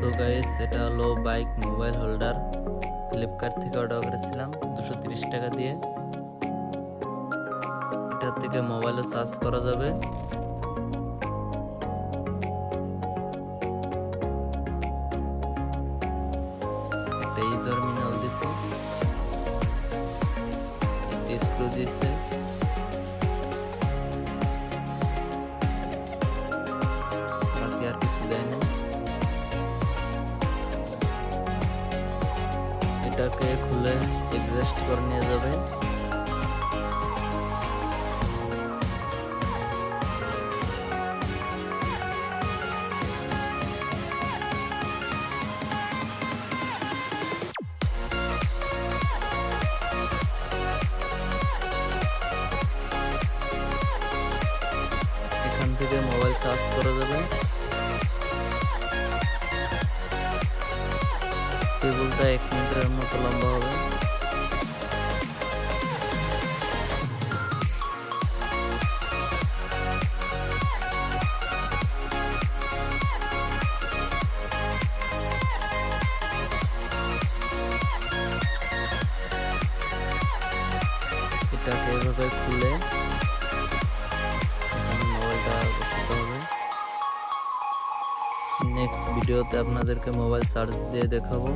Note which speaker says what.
Speaker 1: তো গাইস, এটা হলো বাইক মোবাইল হোল্ডার। ফ্লিপকার্ট থেকে অর্ডার করেছিলাম 230 টাকা দিয়ে। এটার থেকে মোবাইলও চার্জ করা যাবে। একটা টার্মিনাল দিছে, একটা স্ক্রু দিয়েছে, বাকি আর কিছু দেয় না। এটাকে খুলে এডজাস্ট করে নিয়ে যাবে। এখান থেকে মোবাইল চার্জ করা যাবে। কেবলটা 1 মিটারের মতো লম্বা হবে। এটাকে এভাবে খুলে মোবাইলটা বসাতে হবে। নেক্সট ভিডিওতে আপনাদেরকে মোবাইল চার্জ দিয়ে দেখাবো।